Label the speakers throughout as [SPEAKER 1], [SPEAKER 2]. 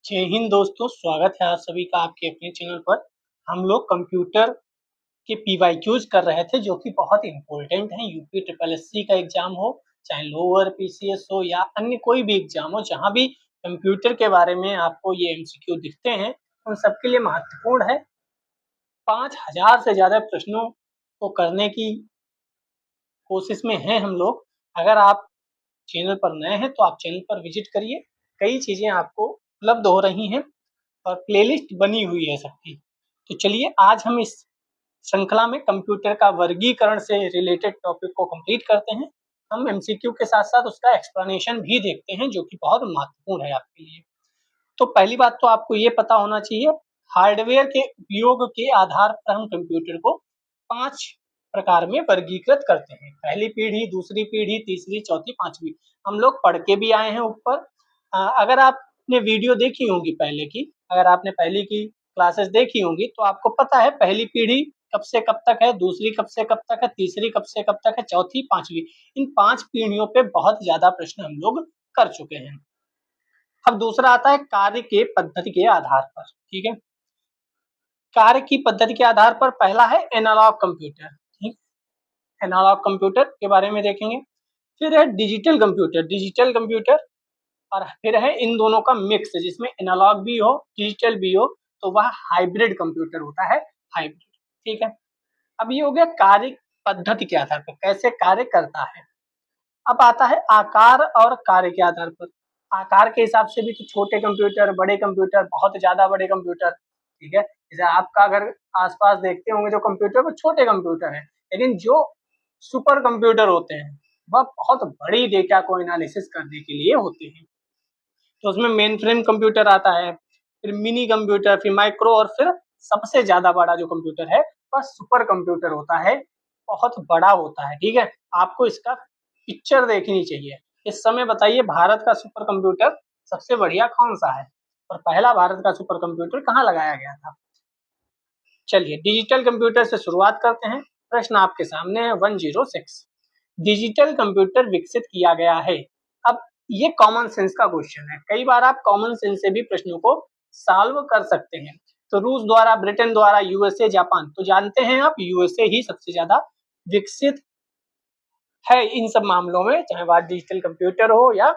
[SPEAKER 1] जय हिंद दोस्तों, स्वागत है आप सभी का आपके अपने चैनल पर। हम लोग कंप्यूटर के पीवाईक्यूज कर रहे थे जो कि बहुत इंपॉर्टेंट हैं। यूपी ट्रिपल एससी का एग्जाम हो, चाहे लोअर पीसीएस हो या अन्य कोई भी एग्जाम हो, जहां भी कंप्यूटर के बारे में आपको ये एमसीक्यू दिखते हैं उन सबके लिए महत्वपूर्ण है। 5000 से ज्यादा प्रश्नों को करने की कोशिश में हैं हम लोग। अगर आप चैनल पर नए हैं तो आप चैनल पर विजिट करिए। कई चीजें आपको उपलब्ध हो रही हैं और प्लेलिस्ट बनी हुई है सबकी। तो चलिए आज हम इस श्रृंखला में कंप्यूटर का वर्गीकरण से रिलेटेड टॉपिक को कंप्लीट करते हैं। हम एमसीक्यू के साथ साथ उसका एक्सप्लेनेशन भी देखते हैं जो कि बहुत महत्वपूर्ण है आपके लिए। तो पहली बात तो आपको ये पता होना चाहिए, हार्डवेयर के उपयोग के आधार पर हम कंप्यूटर को 5 प्रकार में वर्गीकृत करते हैं। पहली पीढ़ी, दूसरी पीढ़ी, तीसरी, चौथी, पांचवी। हम लोग पढ़ के भी आए हैं ऊपर। अगर आपने वीडियो देखी होगी पहले की, अगर आपने पहले की क्लासेस देखी होंगी तो आपको पता है पहली पीढ़ी कब से कब तक है, दूसरी कब से कब तक है, तीसरी कब से कब तक है, चौथी, पांचवी। इन 5 पीढ़ियों पे बहुत ज्यादा प्रश्न हम लोग कर चुके हैं। अब दूसरा आता है कार्य के पद्धति के आधार पर। ठीक है, कार्य की पद्धति के आधार पर पहला है एनालॉग कंप्यूटर। ठीक, एनालॉग कंप्यूटर के बारे में देखेंगे। फिर है डिजिटल कंप्यूटर। डिजिटल कंप्यूटर और फिर है इन दोनों का मिक्स जिसमें एनालॉग भी हो डिजिटल भी हो, तो वह हाइब्रिड कंप्यूटर होता है, हाइब्रिड। ठीक है, अब ये हो गया कार्य पद्धति के आधार पर कैसे कार्य करता है। अब आता है आकार और कार्य के आधार पर। आकार के हिसाब से भी तो छोटे कंप्यूटर, बड़े कंप्यूटर, बहुत ज्यादा बड़े कंप्यूटर। ठीक है, जैसे आपका अगर आसपास देखते होंगे जो कंप्यूटर वो छोटे कंप्यूटर है, लेकिन जो सुपर कंप्यूटर होते हैं वह बहुत बड़ी डेटा को एनालिसिस करने के लिए होते हैं। तो उसमें मेन फ्रेम कंप्यूटर आता है, फिर मिनी कंप्यूटर, फिर माइक्रो, और फिर सबसे ज्यादा बड़ा जो कंप्यूटर है वह सुपर कंप्यूटर होता है, बहुत बड़ा होता है। ठीक है, आपको इसका पिक्चर देखनी चाहिए। इस समय बताइए भारत का सुपर कंप्यूटर सबसे बढ़िया कौन सा है और पहला भारत का सुपर कंप्यूटर कहाँ लगाया गया था। चलिए डिजिटल कंप्यूटर से शुरुआत करते हैं। प्रश्न आपके सामने है 106। डिजिटल कंप्यूटर विकसित किया गया है। अब ये कॉमन सेंस का क्वेश्चन है, कई बार आप कॉमन सेंस से भी प्रश्नों को सॉल्व कर सकते हैं। तो रूस द्वारा, ब्रिटेन द्वारा, यूएसए, जापान। तो जानते हैं आप यूएसए ही सबसे ज्यादा विकसित है इन सब मामलों में, चाहे बात डिजिटल कंप्यूटर हो या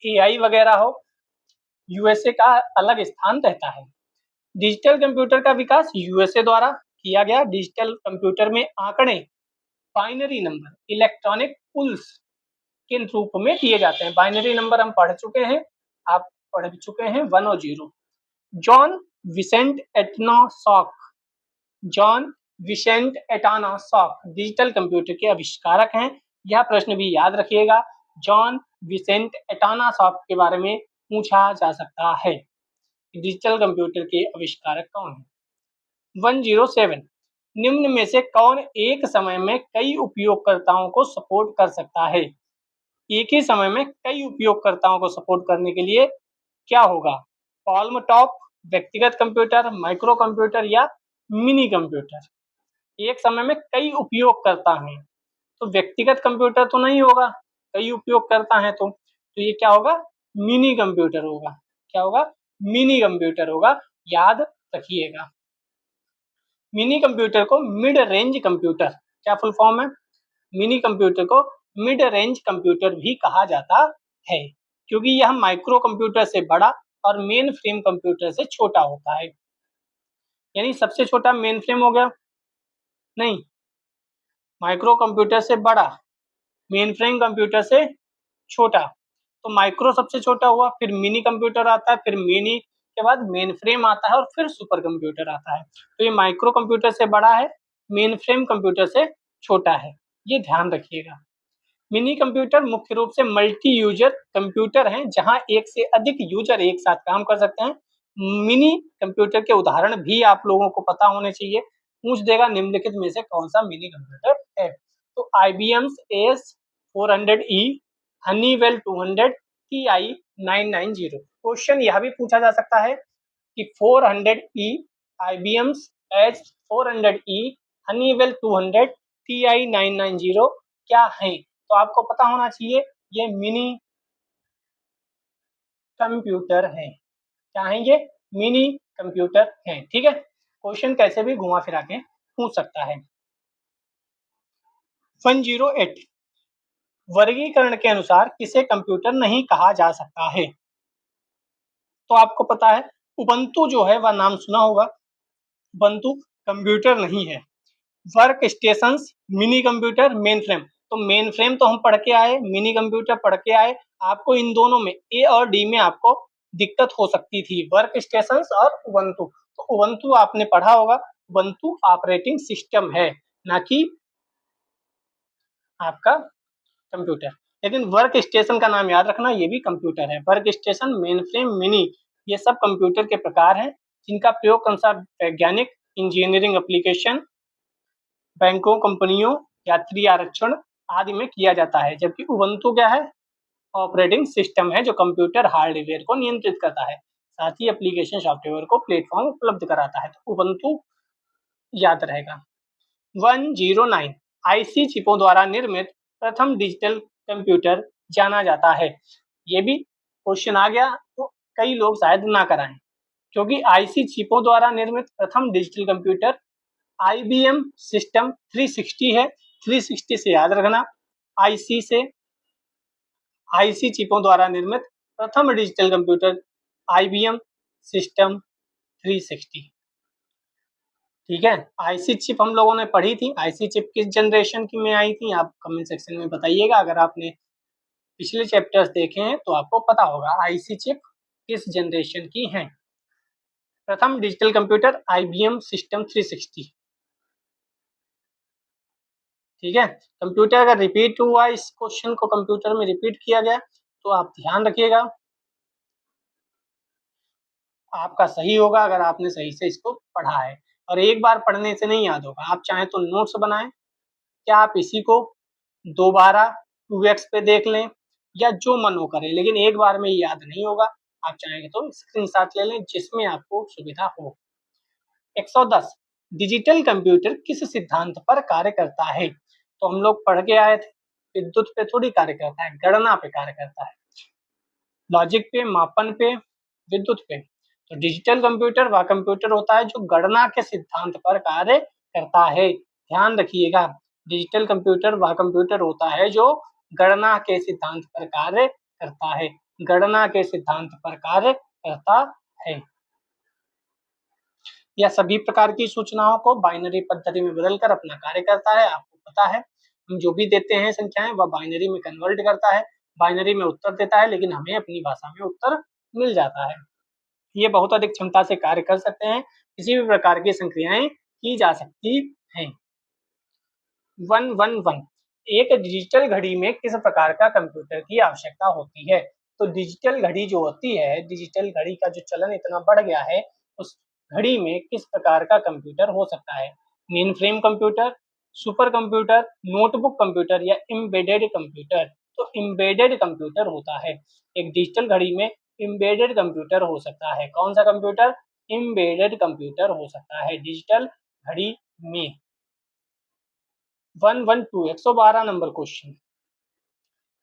[SPEAKER 1] एआई वगैरह हो, यूएसए का अलग स्थान रहता है। डिजिटल कंप्यूटर का विकास यूएसए द्वारा किया गया। डिजिटल कंप्यूटर में आंकड़े बाइनरी नंबर, इलेक्ट्रॉनिक पुल्स के रूप में दिए जाते हैं। बाइनरी नंबर हम पढ़ चुके हैं, आप पढ़ चुके हैं 1 और 0। John Vincent Atanasoff, John Vincent Atanasoff digital computer के आविष्कारक हैं। यह प्रश्न भी याद रखिएगा, जॉन विसेंट एटनासॉक के बारे में पूछा जा सकता है। डिजिटल कंप्यूटर के आविष्कारक कौन है। 107, निम्न में से कौन एक समय में कई उपयोगकर्ताओं को सपोर्ट कर सकता है। एक ही समय में कई उपयोगकर्ताओं को सपोर्ट करने के लिए क्या होगा। पॉल्म टॉप, व्यक्तिगत कंप्यूटर, माइक्रो कंप्यूटर या मिनी कंप्यूटर। एक समय में कई उपयोगकर्ता हैं तो व्यक्तिगत कंप्यूटर तो नहीं होगा, कई उपयोगकर्ता हैं तो ये क्या होगा, मिनी कंप्यूटर होगा। क्या होगा, मिनी कंप्यूटर होगा, याद रखिएगा। मिनी कंप्यूटर को मिड रेंज कंप्यूटर, क्या फुल फॉर्म है, मिनी कंप्यूटर को मिड रेंज कंप्यूटर भी कहा जाता है क्योंकि यह माइक्रो कंप्यूटर से बड़ा और मेन फ्रेम कंप्यूटर से छोटा होता है। यानी सबसे छोटा मेन फ्रेम हो गया, नहीं, माइक्रो कंप्यूटर से बड़ा, मेन फ्रेम कंप्यूटर से छोटा। तो माइक्रो सबसे छोटा हुआ, फिर मिनी कंप्यूटर आता है, फिर मिनी के बाद मेन फ्रेम आता है और फिर सुपर कंप्यूटर आता है। तो ये माइक्रो कंप्यूटर से बड़ा है, मेन फ्रेम कंप्यूटर से छोटा है, ये ध्यान रखिएगा। मिनी कंप्यूटर मुख्य रूप से मल्टी यूजर कंप्यूटर हैं जहां एक से अधिक यूजर एक साथ काम कर सकते हैं। मिनी कंप्यूटर के उदाहरण भी आप लोगों को पता होने चाहिए। पूछ देगा निम्नलिखित में से कौन सा मिनी कंप्यूटर है। तो IBM AS400E, Honeywell 200, TI 990। Question यह भी पूछा जा सकता है कि 400E, IBM AS400E, Honeywell 200, TI 990 क्या है। तो आपको पता होना चाहिए ये मिनी कंप्यूटर है। क्या हैं ये? मिनी कंप्यूटर हैं। ठीक है, क्वेश्चन कैसे भी घुमा फिरा के पूछ सकता है। 108 वर्गीकरण के अनुसार किसे कंप्यूटर नहीं कहा जा सकता है? तो आपको पता है उबंटू जो है वह नाम सुना होगा। उबंटू कंप्यूटर नहीं है। Work station, mini computer, main frame. तो मेन फ्रेम तो हम पढ़ के आए, मिनी कंप्यूटर पढ़ के आए। आपको इन दोनों में ए और डी में आपको दिक्कत हो सकती थी, वर्क स्टेशन और उबंटू। तो उबंटू आपने पढ़ा होगा, उबंटू ऑपरेटिंग सिस्टम है, ना कि आपका कंप्यूटर। लेकिन वर्क स्टेशन का नाम याद रखना, ये भी कंप्यूटर है। Work station, main frame, mini, ये सब कंप्यूटर के प्रकार हैं जिनका प्रयोग कौन सा? वैज्ञानिक, इंजीनियरिंग एप्लीकेशन, बैंकों, कंपनियों, यात्री आरक्षण आदि में किया जाता है। जबकि उबंटू क्या है? ऑपरेटिंग सिस्टम है जो कंप्यूटर हार्डवेयर को नियंत्रित करता है, साथ ही एप्लीकेशन सॉफ्टवेयर को प्लेटफॉर्म उपलब्ध कराता है। तो उबंटू याद रहेगा। 109 आईसी चिपों द्वारा निर्मित प्रथम डिजिटल कंप्यूटर जाना जाता है। ये भी क्वेश्चन आ गया तो कई लोग शायद ना कराएं, क्योंकि आईसी चिपों द्वारा निर्मित प्रथम डिजिटल कंप्यूटर आईबीएम सिस्टम 360 है। 360 से याद रखना, आईसी से, आईसी चिपों द्वारा निर्मित प्रथम डिजिटल कंप्यूटर आईबीएम सिस्टम 360। ठीक है, आईसी चिप हम लोगों ने पढ़ी थी। आईसी चिप किस जनरेशन की में आई थी? आप कमेंट सेक्शन में बताइएगा। अगर आपने पिछले चैप्टर्स देखे हैं तो आपको पता होगा आईसी चिप किस जनरेशन की हैं। प्रथम डिजिटल कंप्यूटर आईबीएम सिस्टम 360। ठीक है, कंप्यूटर अगर रिपीट हुआ, इस क्वेश्चन को कंप्यूटर में रिपीट किया गया तो आप ध्यान रखिएगा, आपका सही होगा अगर आपने सही से इसको पढ़ा है। और एक बार पढ़ने से नहीं याद होगा, आप चाहे तो नोट्स बनाएं, क्या आप इसी को दोबारा 2x पे देख लें या जो मन हो करें, लेकिन एक बार में याद नहीं होगा। आप चाहेंगे तो स्क्रीनशॉट ले लें, जिसमें आपको सुविधा हो। 110 डिजिटल कंप्यूटर किस सिद्धांत पर कार्य करता है? तो हम लोग पढ़ के आए थे, विद्युत पे थोड़ी कार्य करता है, गणना पे कार्य करता है, लॉजिक पे, मापन पे, विद्युत पे। तो डिजिटल कंप्यूटर वह कंप्यूटर होता है जो गणना के सिद्धांत पर कार्य करता है। ध्यान रखिएगा, डिजिटल कंप्यूटर वह कंप्यूटर होता है जो गणना के सिद्धांत पर कार्य करता है, गणना के सिद्धांत पर कार्य करता है। यह सभी प्रकार की सूचनाओं को बाइनरी पद्धति में बदलकर अपना कार्य करता है। आपको पता है हम जो भी देते हैं संख्याएं वह बाइनरी में कन्वर्ट करता है, बाइनरी में उत्तर देता है, लेकिन हमें अपनी भाषा में उत्तर मिल जाता है। ये बहुत अधिक क्षमता से कार्य कर सकते हैं, किसी भी प्रकार की संक्रियाएं की जा सकती हैं। 111 एक डिजिटल घड़ी में किस प्रकार का कंप्यूटर की आवश्यकता होती है? तो डिजिटल घड़ी जो होती है, डिजिटल घड़ी का जो चलन इतना बढ़ गया है, उस घड़ी में किस प्रकार का कंप्यूटर हो सकता है? Main frame computer, super computer, notebook computer या एम्बेडेड कंप्यूटर? तो एम्बेडेड कंप्यूटर होता है। एक डिजिटल घड़ी में एम्बेडेड कंप्यूटर हो सकता है। कौन सा कंप्यूटर? एम्बेडेड कंप्यूटर हो सकता है डिजिटल घड़ी में। 112 112 नंबर क्वेश्चन,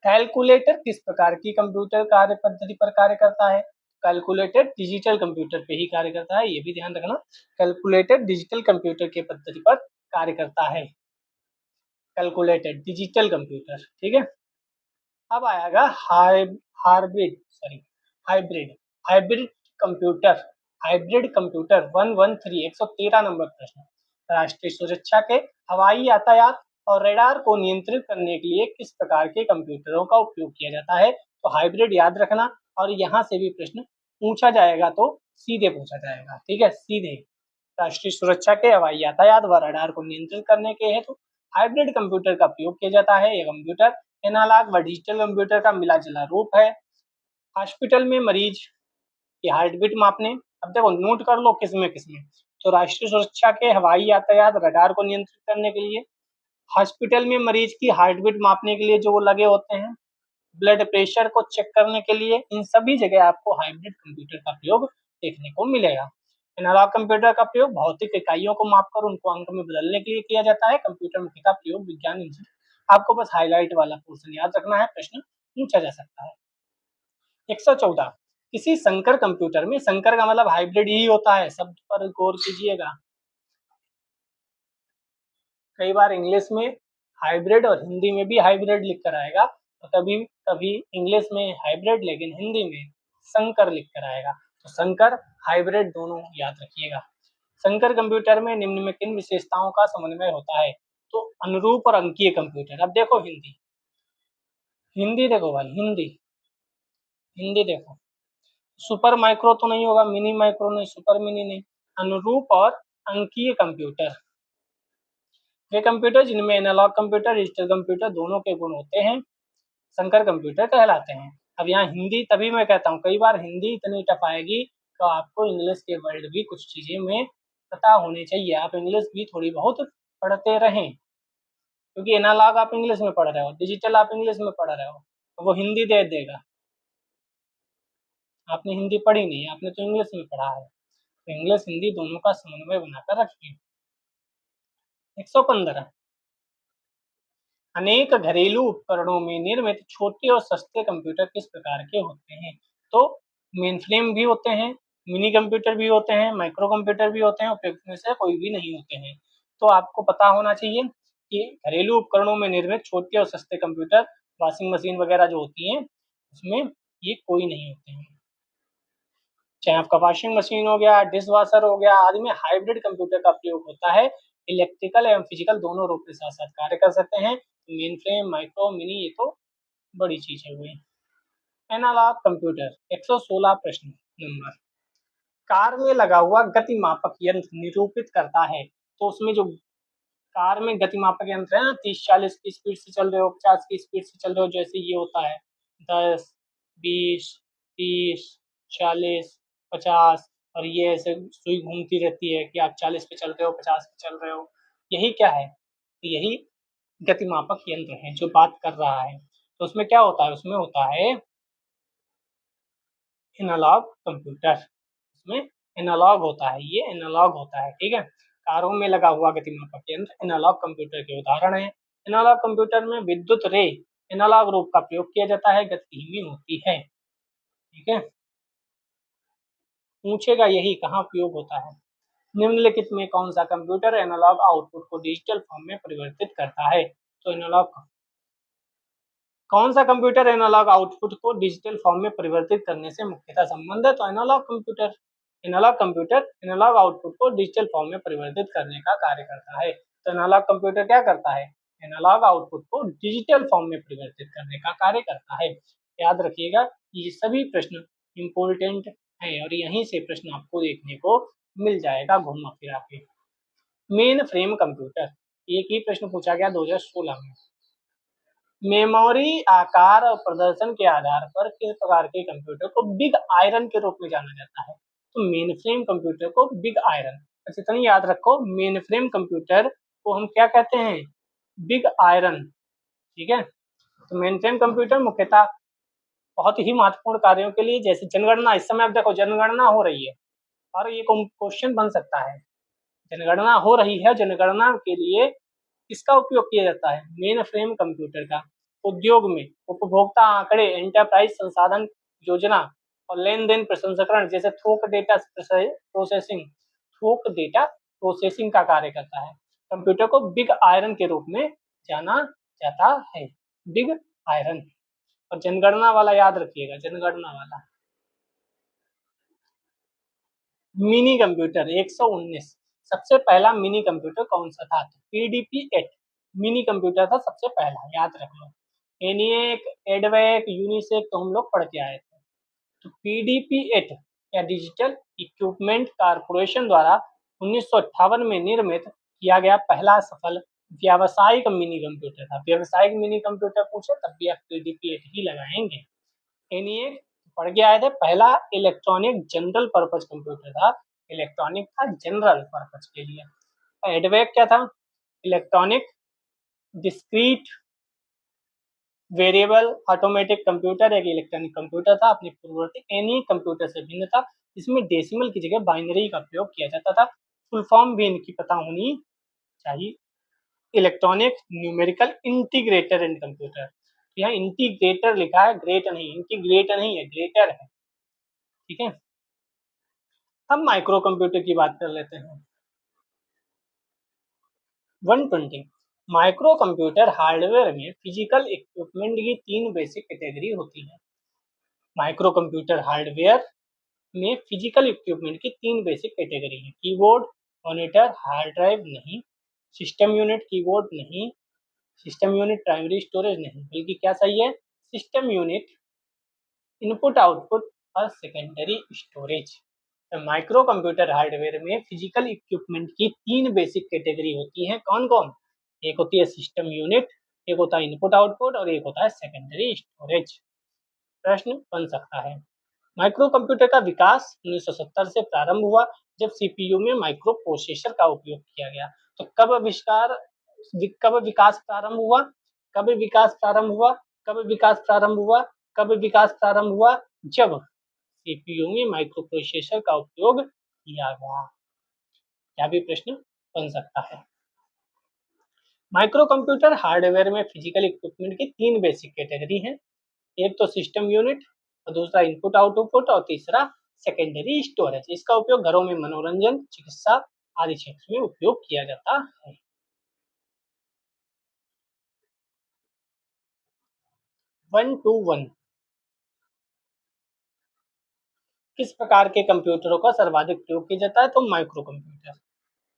[SPEAKER 1] कैलकुलेटर किस प्रकार की कंप्यूटर कार्य पद्धति पर कार्य करता है? कैलकुलेटर डिजिटल कंप्यूटर पे ही कार्य करता है, ये भी ध्यान रखना। कैलकुलेटर डिजिटल कंप्यूटर के पद्धति पर कार्य करता है, कैलकुलेटर डिजिटल कंप्यूटर। ठीक है, अब आएगा hybrid sorry hybrid hybrid computer. Hybrid computer 113 113 number प्रश्न, राष्ट्रीय सुरक्षा के, हवाई यातायात और रडार को नियंत्रित करने के लिए किस प्रकार के कंप्यूटरों का उपयोग किया जाता है? तो हाइब्रिड याद रखना, और यहाँ से भी प्रश्न पूछा जाएगा तो सीधे पूछा जाएगा। ठीक है, सीधे राष्ट्रीय सुरक्षा के, हवाई यातायात व रडार को नियंत्रित करने के हेतु हाइब्रिड कंप्यूटर का उपयोग किया जाता है। यह कंप्यूटर एनालॉग व डिजिटल कंप्यूटर का मिला जुला रूप है। हॉस्पिटल में मरीज की हार्ट बीट मापने, अब देखो नोट कर लो किसमें किसमें, तो राष्ट्रीय सुरक्षा के, हवाई यातायात, रडार को नियंत्रित करने के लिए, हॉस्पिटल में मरीज की हार्ट बीट मापने के लिए जो वो लगे होते हैं, ब्लड प्रेशर को चेक करने के लिए, इन सभी जगह आपको हाइब्रिड कंप्यूटर का प्रयोग देखने को मिलेगा। एनालॉग कंप्यूटर का प्रयोग भौतिक इकाइयों को मापकर उनको अंक में बदलने के लिए किया जाता है। कंप्यूटर मुखी का प्रयोग विज्ञान इंजीनियर, आपको बस हाईलाइट वाला पोर्शन याद रखना है, प्रश्न पूछा जा सकता है। 114 किसी संकर कंप्यूटर में, संकर का मतलब हाइब्रिड ही होता है, शब्द पर गौर कीजिएगा। कई बार इंग्लिश में हाइब्रिड और हिंदी में भी हाइब्रिड लिख कर आएगा, तो कभी कभी इंग्लिश में हाइब्रिड लेकिन हिंदी में संकर लिख कर आएगा। तो संकर हाइब्रिड दोनों याद रखिएगा। संकर कंप्यूटर में निम्न में किन विशेषताओं का समन्वय होता है? तो अनुरूप और अंकीय कंप्यूटर। अब देखो हिंदी, हिंदी देखो भाई, हिंदी हिंदी देखो, सुपर माइक्रो तो नहीं होगा, मिनी माइक्रो नहीं, सुपर मिनी नहीं, अनुरूप और अंकीय कंप्यूटर, वे कंप्यूटर जिनमें एनालॉग कंप्यूटर, डिजिटल कंप्यूटर दोनों के गुण होते हैं, संकर कंप्यूटर कहलाते हैं। अब यहाँ हिंदी, तभी मैं कहता हूँ कई बार हिंदी इतनी टफ आएगी तो आपको इंग्लिश के वर्ड भी कुछ चीजें में पता होने चाहिए, आप इंग्लिश भी थोड़ी बहुत पढ़ते रहें, क्योंकि एनालॉग आप इंग्लिश में पढ़ रहे हो, डिजिटल आप इंग्लिश में पढ़ रहे हो, तो वो हिंदी दे देगा। आपने हिंदी पढ़ी नहीं, आपने तो इंग्लिश में पढ़ा है, तो इंग्लिश हिंदी दोनों का समन्वय बनाकर रखिए। 115, अनेक घरेलू उपकरणों में निर्मित छोटे और सस्ते कंप्यूटर किस प्रकार के होते हैं? तो मेनफ्रेम भी होते हैं, मिनी कंप्यूटर भी होते हैं, माइक्रो कंप्यूटर भी होते हैं, उपयुक्त में से कोई भी नहीं होते हैं। तो आपको पता होना चाहिए कि घरेलू उपकरणों में निर्मित छोटे और सस्ते कंप्यूटर, वॉशिंग मशीन वगैरह जो होती हैं, उसमें ये कोई नहीं होते हैं। चाहे आपका वॉशिंग मशीन हो गया, डिश वॉशर हो गया, आदि में हाइब्रिड कंप्यूटर का प्रयोग होता है। इलेक्ट्रिकल एवं फिजिकल दोनों रूप के साथ साथ कार्य कर सकते हैं। मेन फ्रेम, माइक्रो, मिनी, ये तो बड़ी चीजें हुई। एनालॉग कंप्यूटर, 116 प्रश्न नंबर, कार में लगा हुआ गति मापक यंत्र निरूपित करता है, तो उसमें जो कार में गति मापक यंत्र है ना, 30-40 की स्पीड से चल रहे हो, 50 की स्पीड से चल रहे हो, जैसे ये होता है 10, 20, 30, 40, 50, और ये ऐसे सुई घूमती रहती है कि आप 40 पे चल रहे हो, 50 पे चल रहे हो, यही क्या है? तो यही गतिमापक यंत्र है जो बात कर रहा है। तो उसमें क्या होता है? उसमें होता है एनालॉग कंप्यूटर, उसमें एनालॉग होता है, ये एनालॉग होता है, ठीक है। कारों में लगा हुआ गतिमापक यंत्र एनालॉग कंप्यूटर के उदाहरण है। एनालॉग कंप्यूटर में विद्युत रे एनालॉग रूप का प्रयोग किया जाता है, गति धीमी होती है, ठीक है। पूछेगा यही कहाँ उपयोग होता है। निम्नलिखित में कौन सा कंप्यूटर एनालॉग आउटपुट को डिजिटल फॉर्म में परिवर्तित करता है? तो एनालॉग, कौन सा कंप्यूटर एनालॉग आउटपुट को डिजिटल फॉर्म में परिवर्तित करने से मुख्यतः संबंध है? तो analogue computer. Analogue computer analogue output को डिजिटल फॉर्म में परिवर्तित करने का कार्य करता है। तो एनालॉग कंप्यूटर क्या करता है? एनालॉग आउटपुट को डिजिटल फॉर्म में परिवर्तित करने का कार्य करता है। याद रखिएगा ये सभी प्रश्न इम्पोर्टेंट है और यहीं से प्रश्न आपको देखने को मिल जाएगा घुमा फिरा के। मेन फ्रेम कंप्यूटर, एक ही प्रश्न पूछा गया 2016 में। मेमोरी आकार और प्रदर्शन के आधार पर किस प्रकार के कंप्यूटर को बिग आयरन के रूप में जाना जाता है? तो मेनफ्रेम कंप्यूटर को बिग आयरन, बस इतना ही याद रखो, मेनफ्रेम कंप्यूटर को हम क्या कहते हैं? बिग आयरन, ठीक है। तो मेनफ्रेम कंप्यूटर मुख्यतः बहुत ही महत्वपूर्ण कार्यों के लिए, जैसे जनगणना, इस समय आप देखो जनगणना हो रही है और ये क्वेश्चन बन सकता है, जनगणना हो रही है, जनगणना के लिए किसका उपयोग किया जाता है? मेन फ्रेम कंप्यूटर का। उद्योग में उपभोक्ता आंकड़े, एंटरप्राइज संसाधन योजना और लेन देन प्रसंस्करण जैसे थोक डेटा प्रोसेसिंग, थोक डेटा प्रोसेसिंग का कार्य करता है। कंप्यूटर को बिग आयरन के रूप में जाना जाता है, बिग आयरन। और जनगणना वाला याद रखिएगा, जनगणना वाला। मिनी कंप्यूटर 119, सबसे पहला मिनी कंप्यूटर कौन सा था? तो PDP-8 मिनी कंप्यूटर था सबसे पहला, याद रख लो। एनिएक, एडवेक, यूनिसेक तो हम लोग पढ़ के आए थे। तो PDP-8 या डिजिटल इक्विपमेंट कारपोरेशन द्वारा 1958 में निर्मित किया गया पहला सफल व्यावसायिक मिनी कंप्यूटर था। व्यावसायिक मिनी कंप्यूटर पूछे तब भी आप PDP-8 ही लगाएंगे। एनिएक पढ़ के आए थे, पहला इलेक्ट्रॉनिक जनरल पर्पज कंप्यूटर था, इलेक्ट्रॉनिक था जनरल पर्पज के लिए। एडवेक क्या था? Electronic discrete variable automatic computer, एक इलेक्ट्रॉनिक कंप्यूटर था, अपने पूर्ववर्ती एनी कंप्यूटर से भिन्न था। इसमें डेसिमल की जगह बाइनरी का प्रयोग किया जाता था। फुल फॉर्म भी इनकी पता होनी चाहिए, electronic numerical integrator and computer. यहाँ इंटीग्रेटर लिखा है, ग्रेट नहीं, इंटीग्रेटर नहीं है, ग्रेटर है। ठीक है। अब माइक्रो कंप्यूटर की बात कर लेते हैं। 120 माइक्रो कंप्यूटर हार्डवेयर में फिजिकल इक्विपमेंट की 3 बेसिक कैटेगरी होती है। माइक्रो कंप्यूटर हार्डवेयर में फिजिकल इक्विपमेंट की 3 बेसिक कैटेगरी है। कीबोर्ड, मॉनिटर, हार्ड ड्राइव नहीं, सिस्टम यूनिट, कीबोर्ड नहीं, सिस्टम यूनिट, प्राइमरी स्टोरेज नहीं, बल्कि क्या सही है, सिस्टम यूनिट, इनपुट आउटपुट और सेकेंडरी स्टोरेज। तो माइक्रो कंप्यूटर हार्डवेयर में फिजिकल इक्विपमेंट की 3 बेसिक कैटेगरी होती है। कौन कौन? एक होती है सिस्टम यूनिट, एक होता है इनपुट आउटपुट और एक होता है सेकेंडरी स्टोरेज। प्रश्न बन सकता है, माइक्रो कंप्यूटर का विकास 1970 से प्रारंभ हुआ जब सीपीयू में माइक्रो प्रोसेसर का उपयोग किया गया। तो कब विकास प्रारंभ हुआ, कब विकास प्रारंभ हुआ, कब विकास प्रारंभ हुआ, कब विकास प्रारंभ हुआ, जब सीपीयू में माइक्रो प्रोसेसर का उपयोग किया गया। यह भी प्रश्न बन सकता है। माइक्रो कंप्यूटर हार्डवेयर में फिजिकल इक्विपमेंट की 3 बेसिक कैटेगरी हैं। एक तो सिस्टम यूनिट और दूसरा इनपुट आउटपुट और तीसरा सेकेंडरी स्टोरेज। इसका उपयोग घरों में मनोरंजन, चिकित्सा आदि क्षेत्र में उपयोग किया जाता है। 121 किस प्रकार के कंप्यूटरों का सर्वाधिक प्रयोग किया जाता है? तो माइक्रो कंप्यूटर।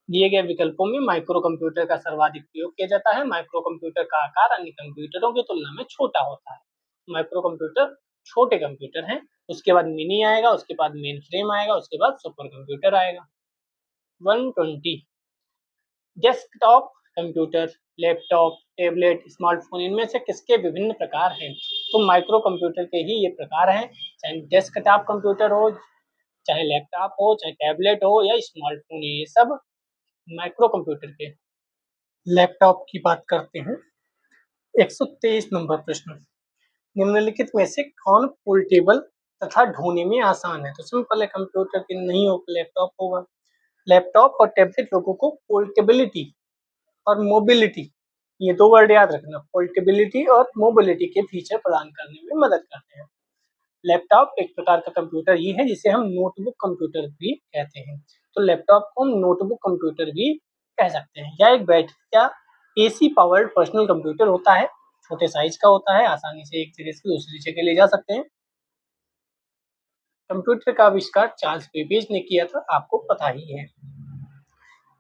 [SPEAKER 1] दिए गए विकल्पों में माइक्रो कंप्यूटर का सर्वाधिक प्रयोग किया जाता है। माइक्रो कंप्यूटर का आकार अन्य कंप्यूटरों की तुलना में छोटा होता है। माइक्रो कंप्यूटर छोटे कंप्यूटर हैं। उसके बाद मिनी आएगा, उसके बाद मेन फ्रेम आएगा, उसके बाद सुपर कंप्यूटर आएगा। 120 desktop computer, laptop, tablet, smartphone, इनमें से किसके विभिन्न प्रकार हैं? तो माइक्रो कंप्यूटर के ही ये प्रकार हैं। चाहे डेस्कटॉप कंप्यूटर हो, चाहे लैपटॉप हो, चाहे टैबलेट हो या स्मार्टफोन, ये सब माइक्रो कंप्यूटर के। लैपटॉप की बात करते हैं। 123 नंबर प्रश्न, निम्नलिखित में से कौन पोर्टेबल तथा ढोने में आसान है? तो सिंपल है, कंप्यूटर के नहीं हो लैपटॉप होगा। लैपटॉप और टैबलेट लोगों को पोर्टेबिलिटी और मोबिलिटी, ये 2 वर्ड याद रखना, पोर्टेबिलिटी और मोबिलिटी के फीचर प्रदान करने में मदद करते हैं। लैपटॉप एक प्रकार का कंप्यूटर ये है जिसे हम नोटबुक कंप्यूटर भी कहते हैं। तो लैपटॉप को हम नोटबुक कंप्यूटर भी कह सकते हैं। यह एक बैटरी या एसी पावर्ड पर्सनल कंप्यूटर होता है। छोटे साइज का होता है, आसानी से एक जगह से दूसरी जगह ले जा सकते हैं। कंप्यूटर का आविष्कार चार्ल्स बेबेज ने किया था, आपको पता ही है।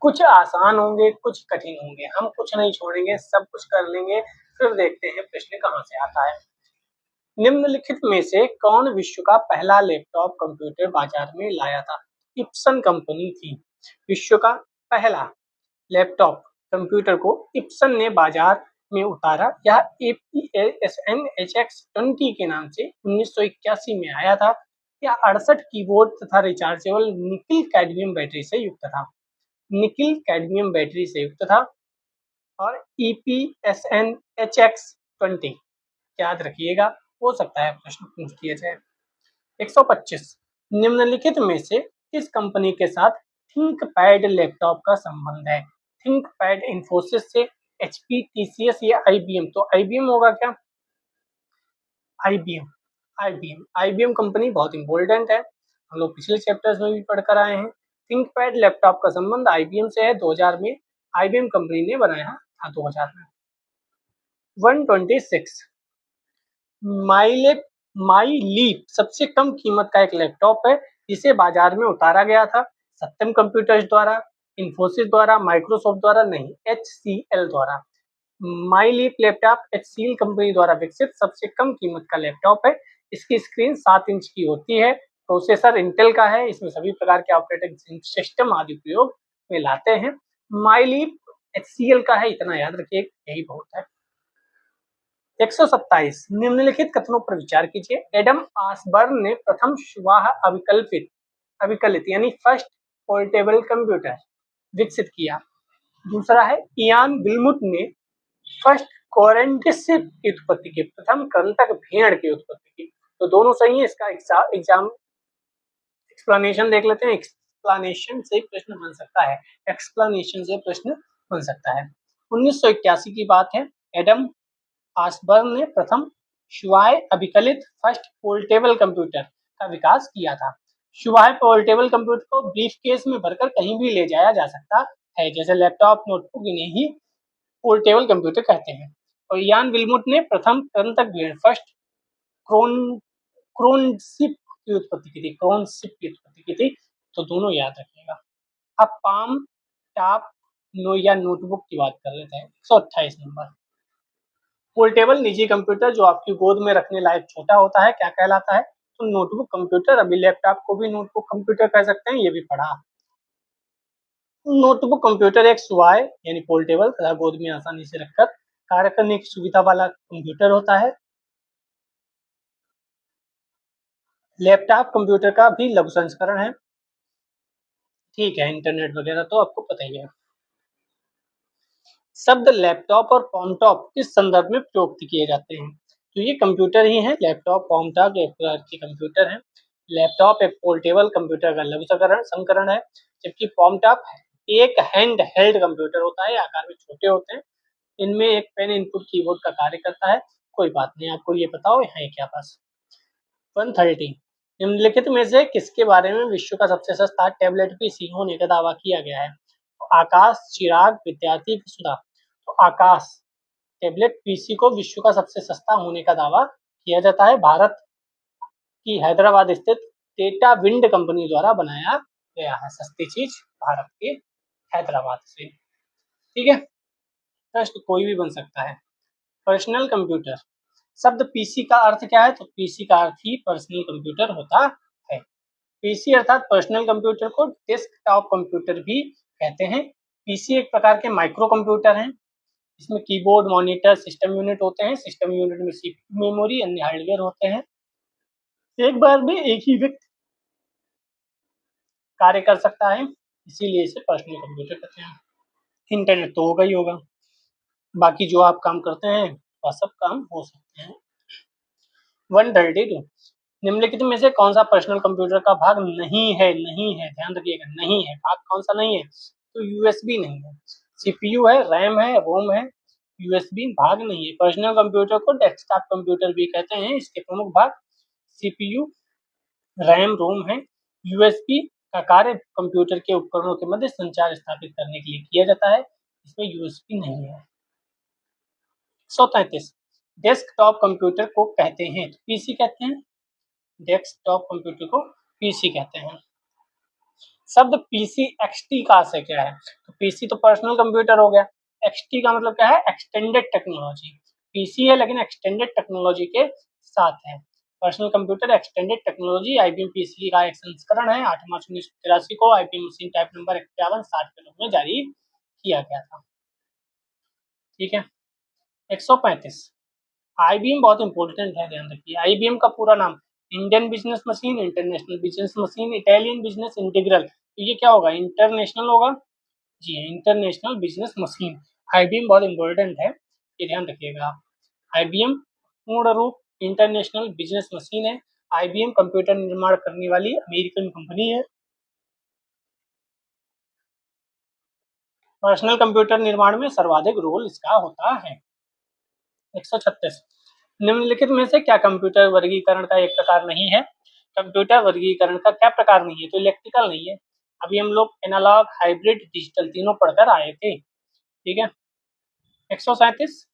[SPEAKER 1] कुछ आसान होंगे, कुछ कठिन होंगे, हम कुछ नहीं छोड़ेंगे, सब कुछ कर लेंगे। फिर देखते हैं प्रश्न कहाँ से आता है। निम्नलिखित में से कौन विश्व का पहला लैपटॉप कंप्यूटर बाजार में लाया था? इप्सन कंपनी थी। विश्व का पहला लैपटॉप कंप्यूटर को इप्सन ने बाजार में उतारा। यह APSN HX20 के नाम से 1981 में आया था। यह 68 कीबोर्ड तथा रिचार्जेबल निकिल कैडमियम बैटरी से युक्त था। निकिल कैडमियम बैटरी से युक्त था। और EPSN HX20 याद रखिएगा, हो सकता है प्रश्न पूछ दिया जाए। 125 निम्नलिखित में से किस कंपनी के साथ थिंकपैड लैपटॉप का संबंध है? थिंकपैड इन्फोसिस से, HP, TCS या IBM? तो IBM होगा क्या? IBM कंपनी बहुत इंपॉर्टेंट है, हम लोग पिछले चैप्टर्स में भी पढ़कर आए हैं। थिंकपैड लैपटॉप का संबंध IBM से है। 2000 में IBM कंपनी ने बनाया था, 2000 में। 126 माईलीप सबसे कम कीमत का एक लैपटॉप है जिसे बाजार में उतारा गया था। सत्यम कंप्यूटर्स द्वारा, इन्फोसिस द्वारा, माइक्रोसॉफ्ट द्वारा नहीं, HCL द्वारा। माईलीप लैपटॉप HCL कंपनी द्वारा विकसित सबसे कम कीमत का लैपटॉप है। इसकी स्क्रीन 7 इंच की होती है। प्रोसेसर इंटेल का है। इसमें सभी प्रकार के ऑपरेटिंग सिस्टम आदि प्रयोग में लाते हैं। माईलीप HCL का है, इतना याद रखिए, यही बहुत है। 127 निम्नलिखित कथनों पर विचार कीजिए। एडम आसबर्न ने प्रथम स्वाह अविकलित यानी फर्स्ट पोर्टेबल कंप्यूटर विकसित किया। दूसरा है इयान विल्मुट ने फर्स्ट कोरेंटिस की उत्पत्ति की, प्रथम कृंतक भेड़ की उत्पत्ति की। तो दोनों सही है। इसका एग्जाम एक्सप्लेनेशन देख लेते हैं। एक्सप्लेनेशन से प्रश्न बन सकता है। 1981 की बात है। एडम आसबर्न ने प्रथम स्वाय अभिकलित फर्स्ट पोर्टेबल कंप्यूटर का विकास किया था। शुभाए पोर्टेबल कंप्यूटर को ब्रीफ केस में भरकर कहीं भी ले जाया जा सकता है, जैसे लैपटॉप, नोटबुक, इन्हें ही पोर्टेबल कंप्यूटर कहते हैं। और यान विल्मुट ने प्रथम कृंतक फर्स्ट क्रोन क्रोनशिप की उत्पत्ति की थी, क्रोनशिप की उत्पत्ति की थी। तो दोनों याद रखिएगा। अब पाम टॉप नो या नोटबुक की बात कर लेते हैं। 128 नंबर। पोर्टेबल निजी कंप्यूटर जो आपकी गोद में रखने लायक छोटा होता है, क्या कहलाता है? तो नोटबुक कंप्यूटर। अभी लैपटॉप को भी नोटबुक कंप्यूटर कह सकते हैं, ये भी पढ़ा। नोटबुक कंप्यूटर एक सुवाए यानी पोर्टेबल तथा गोद में आसानी से रखकर कार्य करने की सुविधा वाला कंप्यूटर होता है। लैपटॉप कंप्यूटर का भी लघु संस्करण है। ठीक है, इंटरनेट वगैरह तो आपको पता ही है। शब्द लैपटॉप और पॉमटॉप किस संदर्भ में प्रयुक्त किए जाते हैं? तो ये कंप्यूटर ही है। लैपटॉप, पॉमटॉप एक प्रकार के कंप्यूटर है। लैपटॉप एक पोर्टेबल कंप्यूटर का लघु संस्करण है, जबकि पॉमटॉप एक हैंड हेल्ड कंप्यूटर होता है, आकार में छोटे होते हैं। इनमें एक पेन इनपुट कीबोर्ड का कार्य करता है। कोई बात नहीं, आपको ये बताओ यहाँ है क्या पास। 130। निम्नलिखित में से किसके बारे में विश्व का सबसे सस्ता टैबलेट पीसी होने का दावा किया गया है? आकाश, चिराग, विद्यार्थी, सुधा। तो आकाश टैबलेट पीसी को विश्व का सबसे सस्ता होने का दावा किया जाता है। भारत की हैदराबाद स्थित टेटा विंड कंपनी द्वारा बनाया गया है। सस्ती चीज भारत के हैदराबाद से। ठीक है, ट्रस्ट कोई भी बन सकता है। Personal computer. शब्द पीसी का अर्थ क्या है? तो पीसी का अर्थ ही पर्सनल कंप्यूटर होता है। पीसी अर्थात पर्सनल कंप्यूटर को डेस्कटॉप कंप्यूटर भी कहते हैं। पीसी एक प्रकार के माइक्रो कंप्यूटर हैं। इसमें कीबोर्ड, मॉनिटर, सिस्टम यूनिट होते हैं। सिस्टम यूनिट में सीपीयू, मेमोरी, अन्य हार्डवेयर होते हैं। एक बार में एक ही व्यक्ति कार्य कर सकता है, इसीलिए इसे पर्सनल कंप्यूटर कहते हैं। इंटरनेट तो होगा ही होगा, बाकी जो आप काम करते हैं वह सब काम हो सकते हैं। 132। निम्नलिखित में से कौन सा पर्सनल कंप्यूटर का भाग नहीं है? नहीं है, ध्यान रखिएगा, नहीं है। भाग कौन सा नहीं है? तो यूएसबी नहीं है। सीपीयू है, रैम है, रोम है। यूएसबी भाग नहीं है। पर्सनल कंप्यूटर को डेस्कटॉप कंप्यूटर भी कहते हैं। इसके प्रमुख भाग सीपीयू, रैम, रोम है। यूएसबी का कार्य कंप्यूटर के उपकरणों के मध्य संचार स्थापित करने के लिए किया जाता है। इसमें यूएसबी नहीं है। 133। डेस्कटॉप कंप्यूटर को कहते हैं, तो पीसी कहते हैं। डेस्कटॉप कंप्यूटर को पीसी कहते हैं। शब्द पीसी एक्सटी का से क्या है? तो पीसी तो पर्सनल कंप्यूटर हो गया। एक्सटी का मतलब क्या है? Extended technology. पीसी है लेकिन एक्सटेंडेड टेक्नोलॉजी के साथ है। Personal computer extended technology IBM PC का एक संस्करण है। 8 मार्च 1983 को आईबीएम मशीन टाइप नंबर 5160 के रूप में जारी किया गया था। ठीक है। 135। आईबीएम बहुत इंपॉर्टेंट है, ध्यान रखिए। आईबीएम का पूरा नाम Indian business machine, international business machine, Italian business integral. तो ये क्या होगा? इंटरनेशनल होगा। जी हाँ, इंटरनेशनल बिजनेस मशीन। आईबीएम बहुत इंपॉर्टेंट है, ये ध्यान रखिएगा। आईबीएम पूर्ण रूप इंटरनेशनल बिजनेस मशीन है। आईबीएम कंप्यूटर निर्माण करने वाली अमेरिकन कंपनी है। पर्सनल कंप्यूटर निर्माण में सर्वाधिक रोल इसका होता है। 136। निम्नलिखित में से क्या कंप्यूटर वर्गीकरण का एक प्रकार नहीं है? कंप्यूटर वर्गीकरण का क्या प्रकार नहीं है? तो इलेक्ट्रिकल नहीं है। अभी हम लोग एनालॉग, हाइब्रिड, डिजिटल तीनों पढ़कर आए थे। ठीक है। 137।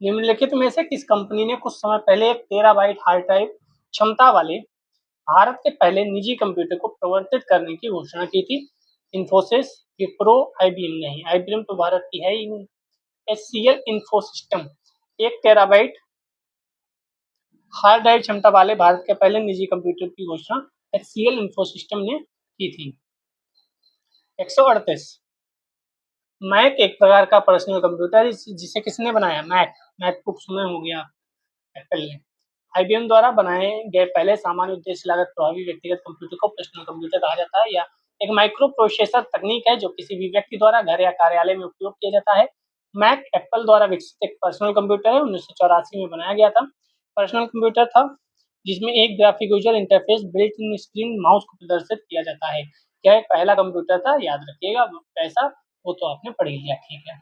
[SPEAKER 1] निम्नलिखित में से किस कंपनी ने कुछ समय पहले एक टेराबाइट हार्ड ड्राइव क्षमता वाले भारत के पहले निजी कंप्यूटर को प्रवर्तित करने की घोषणा की थी? इन्फोसिस, विप्रो, आईबीएम नहीं। आईबीएम तो भारत की है ही नहीं। HCL Infosystem 1 terabyte hard drive क्षमता वाले भारत के पहले निजी कंप्यूटर की घोषणा एचसीएल इन्फोसिस्टम ने की थी। 138। मैक एक प्रकार का पर्सनल कंप्यूटर जिसे किसने बनाया? मैकबुक सुने होंगे आप, एप्पल ने। आईबीएम द्वारा बनाए गए पहले सामान्य उद्देश्य लागत प्रभावी व्यक्तिगत कंप्यूटर को पर्सनल कंप्यूटर कहा जाता है, या एक माइक्रो प्रोसेसर तकनीक है जो किसी भी व्यक्ति द्वारा घर या कार्यालय में उपयोग किया जाता है। मैक एप्पल द्वारा विकसित एक पर्सनल कंप्यूटर है, 1984 में बनाया गया था। पर्सनल कंप्यूटर था जिसमें एक graphic user interface, built in screen, mouse को प्रदर्शित किया जाता है। यह एक पहला कंप्यूटर था, याद रखिएगा। पैसा वो तो आपने पढ़ लिया। ठीक है।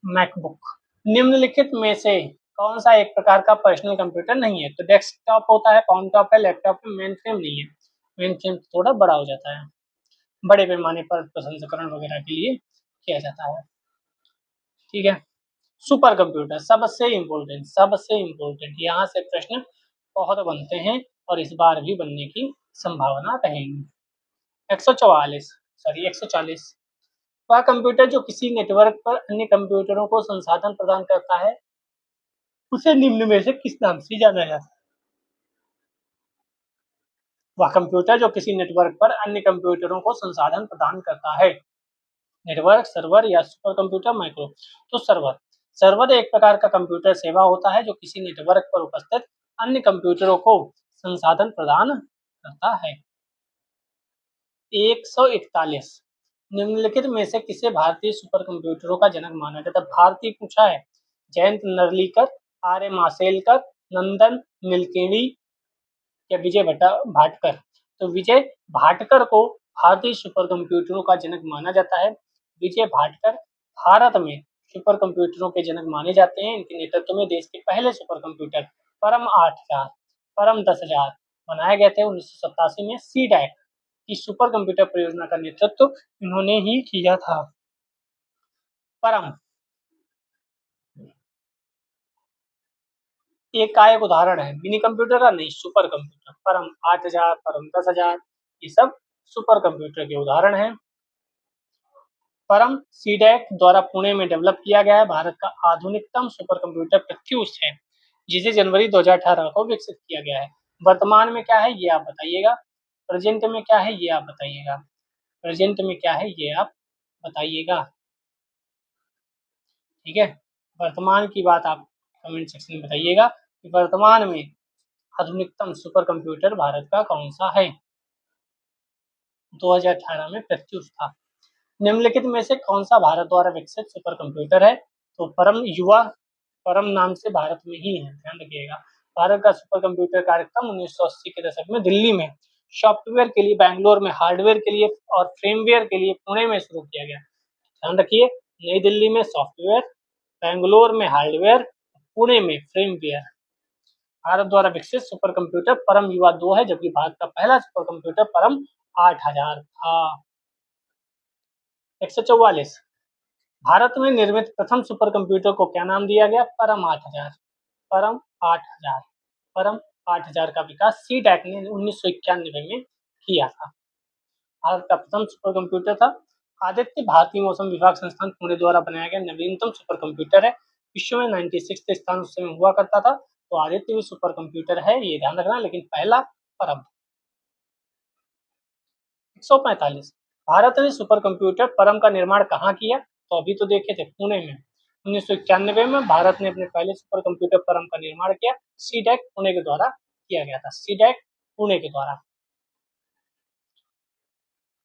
[SPEAKER 1] मैकबुक। निम्नलिखित में से कौन सा एक प्रकार का पर्सनल कंप्यूटर नहीं है? तो डेस्कटॉप होता है, कॉमटॉप है, लैपटॉप है, मेन फ्रेम नहीं है। मेन फ्रेम थोड़ा बड़ा हो जाता है, बड़े पैमाने पर प्रसंस्करण वगैरह के लिए किया जाता है। ठीक है। सुपर कंप्यूटर सबसे इम्पोर्टेंट यहाँ से प्रश्न बहुत बनते हैं और इस बार भी बनने की संभावना रहेगी। 144 सॉरी 140 वह कंप्यूटर जो किसी नेटवर्क पर अन्य कंप्यूटरों को संसाधन प्रदान करता है उसे निम्न में से किस नाम से जाना जाता है? वह कंप्यूटर जो किसी नेटवर्क पर अन्य कंप्यूटरों को संसाधन प्रदान करता है। नेटवर्क, सर्वर या सुपर कंप्यूटर, माइक्रो। तो सर्वर सर्वर एक प्रकार का कंप्यूटर सेवा होता है जो किसी नेटवर्क पर उपस्थित अन्य कंप्यूटरों को संसाधन प्रदान करता है। 141 निम्नलिखित में से किसे भारतीय सुपर कंप्यूटरों का जनक माना जाता है? भारतीय पूछा है। जयंत नरलीकर, आर्य मासेलकर, नंदन नीलकेणी या विजय भाटकर। तो विजय भाटकर को भारतीय सुपर कंप्यूटरों का जनक माना जाता है। विजय भाटकर भारत में सुपर कंप्यूटरों के जनक माने जाते हैं। इनके नेतृत्व में देश के पहले सुपर कंप्यूटर परम 8000, परम 10,000 बनाए गए थे 1987 में। सीडैक की सुपर कंप्यूटर परियोजना का नेतृत्व इन्होंने ही किया था। परम एक का एक उदाहरण है, मिनी कंप्यूटर का नहीं, सुपर कंप्यूटर। परम 8000, परम 10,000 ये सब सुपर कंप्यूटर के उदाहरण हैं। परम सीडैक द्वारा पुणे में डेवलप किया गया है। भारत का आधुनिकतम सुपर कंप्यूटर प्रत्यूष है जिसे जनवरी 2018 को विकसित किया गया है। वर्तमान में क्या है ये आप बताइएगा। प्रेजेंट में क्या है ये आप बताइएगा। प्रेजेंट में क्या है ये आप बताइएगा। ठीक है, वर्तमान की बात आप कमेंट सेक्शन में बताइएगा कि वर्तमान में आधुनिकतम सुपर कंप्यूटर भारत का कौन सा है। 2018 में प्रत्युष था। निम्नलिखित में से कौन सा भारत द्वारा विकसित सुपर कंप्यूटर है? तो परम युवा परम नाम से भारत में ही है, ध्यान रखिएगा। भारत का सुपर कंप्यूटर कार्यक्रम 1980 के दशक में दिल्ली में सॉफ्टवेयर के लिए, बैंगलोर में हार्डवेयर के लिए और फ्रेमवेयर के लिए पुणे में शुरू किया गया। ध्यान रखिए, नई दिल्ली में सॉफ्टवेयर, बैंगलोर में हार्डवेयर, पुणे में फ्रेमवेयर। भारत द्वारा विकसित सुपर कंप्यूटर परम युवा 2 है, जबकि भारत का पहला सुपर कंप्यूटर परम 8000 था। 144 भारत में निर्मित प्रथम सुपर कंप्यूटर को क्या नाम दिया गया? परम 8000। परम 8000 परम 8000 का विकास सीडैक ने 1991 में किया था। भारत का प्रथम सुपर कंप्यूटर था। आदित्य भारतीय मौसम विभाग संस्थान पुणे द्वारा बनाया गया नवीनतम सुपर कंप्यूटर है। विश्व में 96 स्थान उस समय हुआ करता था। तो आदित्य भी सुपर कंप्यूटर है, ये ध्यान रखना, लेकिन पहला परम। 145 भारत ने सुपर कंप्यूटर परम का निर्माण कहाँ किया? तो अभी तो देखे थे, पुणे में। 1991 में भारत ने अपने पहले सुपर कंप्यूटर परम का निर्माण किया। सीडैक पुणे के द्वारा किया गया था। सीडैक पुणे के द्वारा।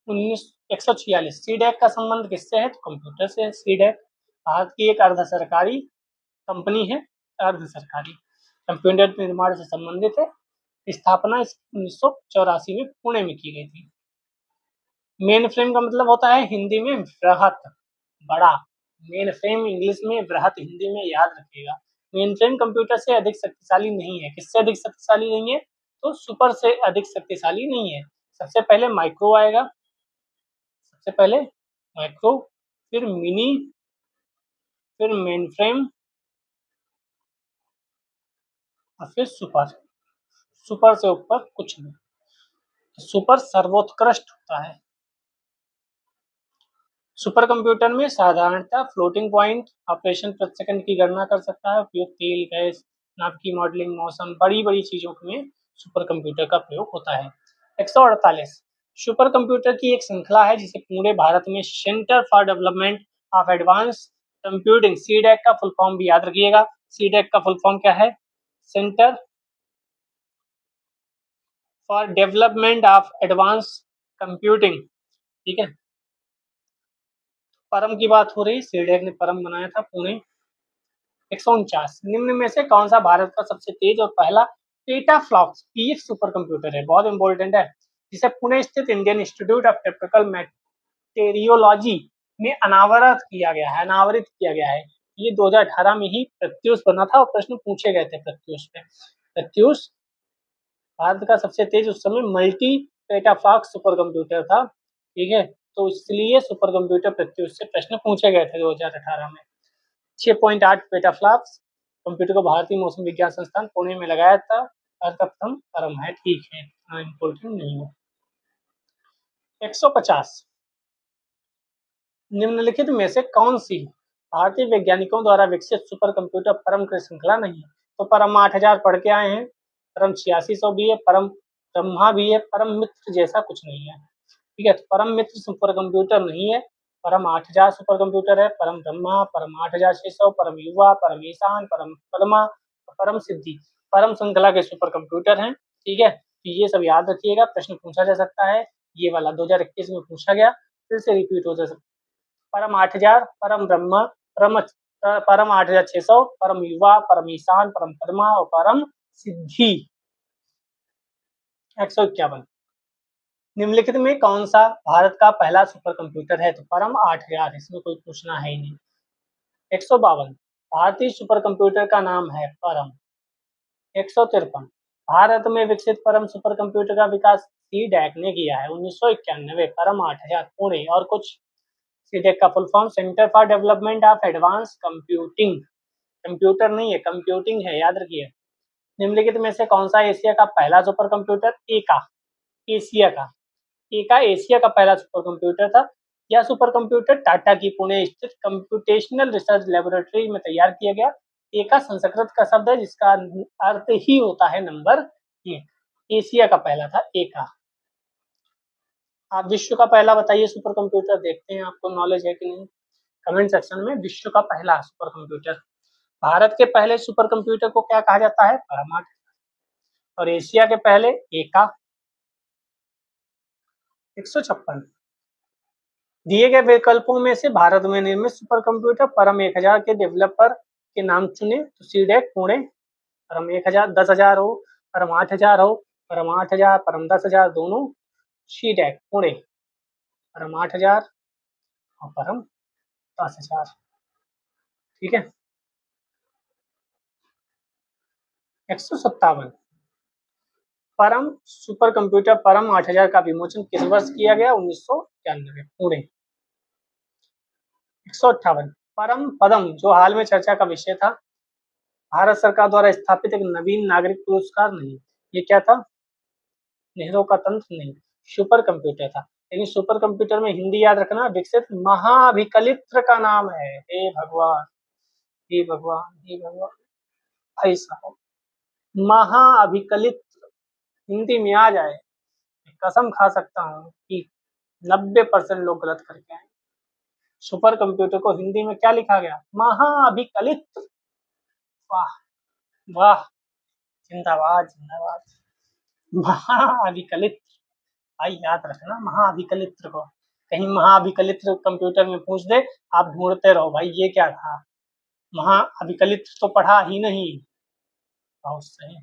[SPEAKER 1] 146 सीडैक का संबंध किससे है? तो कंप्यूटर से है। सीडैक भारत की एक अर्ध सरकारी कंपनी है। अर्ध सरकारी कंप्यूटर निर्माण से संबंधित है। स्थापना 1984 में पुणे में की गई थी। मेन फ्रेम का मतलब होता है हिंदी में वृहत, बड़ा। मेन फ्रेम इंग्लिश में, वृहत हिंदी में, याद रखिएगा। मेन फ्रेम कंप्यूटर से अधिक शक्तिशाली नहीं है। किससे अधिक शक्तिशाली नहीं है? तो सुपर से अधिक शक्तिशाली नहीं है। सबसे पहले माइक्रो आएगा, सबसे पहले माइक्रो, फिर मिनी, फिर मेन फ्रेम और फिर सुपर। सुपर से ऊपर कुछ नहीं। सुपर सर्वोत्कृष्ट होता है। सुपर कंप्यूटर में साधारणतः फ्लोटिंग पॉइंट ऑपरेशन प्रति सेकंड की गणना कर सकता है। उपयोग तेल, गैस, नाभ की मॉडलिंग, मौसम, बड़ी बड़ी चीजों में सुपर कंप्यूटर का प्रयोग होता है। 148 सुपर कंप्यूटर की एक श्रृंखला है जिसे पुणे भारत में centre for development of advance computing, CDAC का फुल फॉर्म भी याद रखिएगा। सीडैक का फुल फॉर्म क्या है? Centre for development of advance computing. ठीक है, परम की बात हो रही, सीडैक ने परम बनाया था पुणे। 149 निम्न में से कौन सा भारत का सबसे तेज और पहला पेटाफ्लॉप्स पीएफ सुपर कंप्यूटर है? बहुत इंपॉर्टेंट है, जिसे पुणे स्थित Indian institute of technical meteorology में अनावरित किया गया है। ये 2018 में ही प्रत्यूष बना था और प्रश्न पूछे गए थे प्रत्यूष पे। प्रत्यूष भारत का सबसे तेज उस समय मल्टी पेटाफाक्स सुपर कंप्यूटर था, ठीक है, तो इसलिए सुपर कंप्यूटर प्रत्युष से प्रश्न पूछे गए थे 2018 में। 6.8 पेटाफ्लॉप्स कंप्यूटर को भारतीय मौसम विज्ञान संस्थान पुणे में लगाया था। भारत का प्रथम परम है, ठीक है, इतना इम्पोर्टेंट नहीं है। 150 निम्नलिखित में से कौन सी भारतीय वैज्ञानिकों द्वारा विकसित सुपर कंप्यूटर परम की श्रृंखला नहीं है? तो परम 8000 पढ़ के आए हैं, परम 8600 भी है, परम ब्रह्मा भी है, परम मित्र जैसा कुछ नहीं है, ठीक है। तो परम मित्र सुपर कंप्यूटर नहीं है, परम 8000 सुपर कंप्यूटर है, परम ब्रह्मा, परम 8600, परम युवा, परम ईशान, परम पद्मा, परम सिद्धि परम श्रृंखला के सुपर कंप्यूटर हैं, ठीक है। तो ये सब याद रखिएगा, प्रश्न पूछा जा सकता है। ये वाला 2021 में पूछा गया, फिर से रिपीट हो जा सकता है। परम 8000, परम ब्रह्मा, परम 8600, परम युवा, परम ईशान, परम पद्मा और परम सिद्धि। 151 निम्नलिखित में कौन सा भारत का पहला सुपर कंप्यूटर है? तो परम 8000, इसमें कोई पूछना है ही नहीं। 152 भारतीय सुपर कंप्यूटर का नाम है परम। 153 भारत में विकसित परम सुपर कंप्यूटर का विकास सीडैक ने किया है 1991। परम 8000 पुणे। और कुछ? सीडैक का full form centre for development of advance computing, computer नहीं है, कंप्यूटिंग है, याद रखिए। निम्नलिखित में से कौन सा एशिया का पहला सुपर कंप्यूटर? एशिया का एशिया का पहला सुपर कंप्यूटर था। यह सुपर कंप्यूटर टाटा की पुणे स्थित कंप्यूटेशनल रिसर्च लेबोरेटरी में तैयार किया गया। एका संस्कृत का शब्द है जिसका अर्थ ही होता है नंबर एक। एशिया का पहला था एका। आप विश्व का पहला बताइए सुपर कंप्यूटर, देखते हैं आपको नॉलेज है कि नहीं कमेंट सेक्शन में। विश्व का पहला सुपर कंप्यूटर, भारत के पहले सुपर कंप्यूटर को क्या कहा जाता है? परमाणु। और एशिया के पहले एका। 156 दिए गए विकल्पों में से भारत में निर्मित सुपर कंप्यूटर परम 1000 के डेवलपर के नाम चुने। तो सीडैक पुणे, परम 1000 10,000 हो, परम 8000 हो, परम 8000 परम 10,000 दोनों सीडैक पुणे, परम 8000 और परम 10,000, ठीक है। 157 परम सुपर कंप्यूटर परम 8000 का विमोचन किस वर्ष किया गया? 1991 पुणे। 158 परम पदम जो हाल में चर्चा का विषय था, भारत सरकार द्वारा स्थापित एक नवीन नागरिक पुरस्कार नहीं, ये क्या था? नेहरू का तंत्र नहीं, सुपर कंप्यूटर था। लेकिन सुपर कंप्यूटर में हिंदी याद रखना, विकसित महाअभिकलित्र का नाम है। हे भगवान, हे भगवान, हे भगवान, भाई साहब, महाअभिकलित्र हिंदी में आ जाए, कसम खा सकता हूँ कि 90% लोग गलत करके आए। सुपर कंप्यूटर को हिंदी में क्या लिखा गया? महाअभिकलित्र। वाह वाह, जिंदाबाद जिंदाबाद। महाअभिकलित्र, भाई याद रखना महाअभिकलित्र को। कहीं महाअभिकलित्र कंप्यूटर में पूछ दे, आप ढूंढते रहो भाई ये क्या था। महाअभिकलित्र तो पढ़ा ही नहीं। बहुत सही।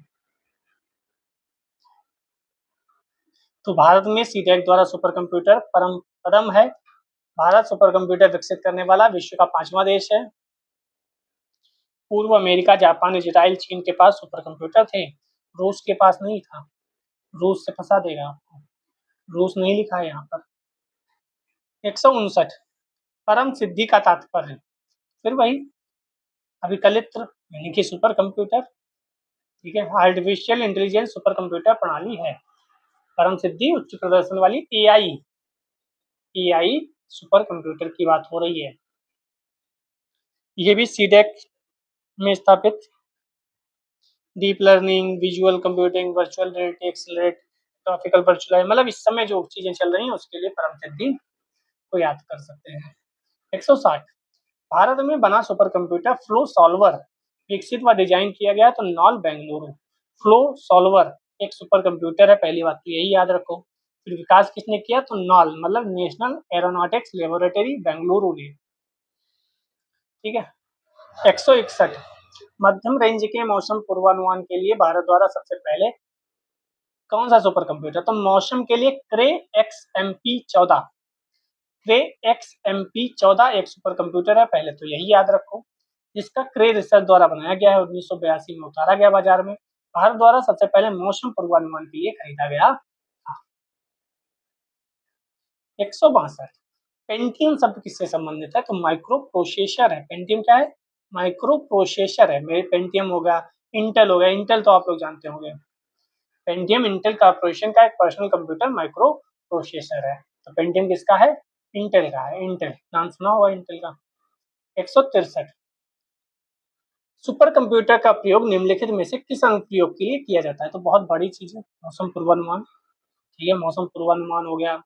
[SPEAKER 1] तो भारत में सीडैक द्वारा सुपर कंप्यूटर परम कदम है। भारत सुपर कंप्यूटर विकसित करने वाला विश्व का 5वां देश है। पूर्व अमेरिका, जापान, इजराइल, चीन के पास सुपर कंप्यूटर थे, रूस के पास नहीं था। रूस से फंसा देगा आपको, रूस नहीं लिखा है यहाँ पर। 159 परम सिद्धि का तात्पर्य, फिर वही अभिकलित्र यानी कि सुपर कंप्यूटर, ठीक है। आर्टिफिशियल इंटेलिजेंस सुपर कंप्यूटर प्रणाली है। परम सिद्धि उच्च प्रदर्शन वाली एआई सुपर कंप्यूटर की बात हो रही है। ये भी सीडैक में स्थापित deep learning, visual computing, virtual reality, accelerate, graphical virtual, मतलब इस समय जो चीजें चल रही हैं उसके लिए परम सिद्धि को याद कर सकते हैं। 160 भारत में बना सुपर कंप्यूटर फ्लो सॉल्वर विकसित व डिजाइन किया गया तो नॉल बेंगलुरु। फ्लो सॉल्वर एक सुपर कंप्यूटर है, पहली बात तो यही याद रखो। फिर विकास किसने किया? तो नॉल मतलब नेशनल एरोनॉटिक्स लेबोरेटरी बेंगलुरु ने, ठीक है। 161 मध्यम रेंज के मौसम पूर्वानुमान के लिए भारत द्वारा सबसे पहले कौन सा सुपर कंप्यूटर? तो मौसम के लिए क्रे XMP14, क्रे XMP14 एक सुपर कंप्यूटर है, पहले तो यही याद रखो। जिसका क्रे रिसर्च द्वारा बनाया गया है, 1982 में उतारा गया बाजार में। भारत द्वारा सबसे पहले मौसम पूर्वानुमान के लिए खरीदा गया था। 162 पेंटियम शब्द किससे संबंधित है? तो माइक्रो प्रोसेसर है। पेंटियम क्या है? माइक्रो प्रोसेसर है। मेरे पेंटियम हो गया, इंटेल हो गया। इंटेल तो आप लोग जानते होंगे। पेंटियम इंटेल कॉर्पोरेशन का एक पर्सनल कंप्यूटर माइक्रो प्रोसेसर है। तो पेंटियम किसका है? इंटेल का है। इंटेल नाम सुना होगा इंटेल का। 163 सुपर कंप्यूटर का प्रयोग निम्नलिखित में से किस अनुप्रयोग के लिए किया जाता है? तो बहुत बड़ी चीज है मौसम पूर्वानुमान। ठीक है, मौसम पूर्वानुमान हो गया।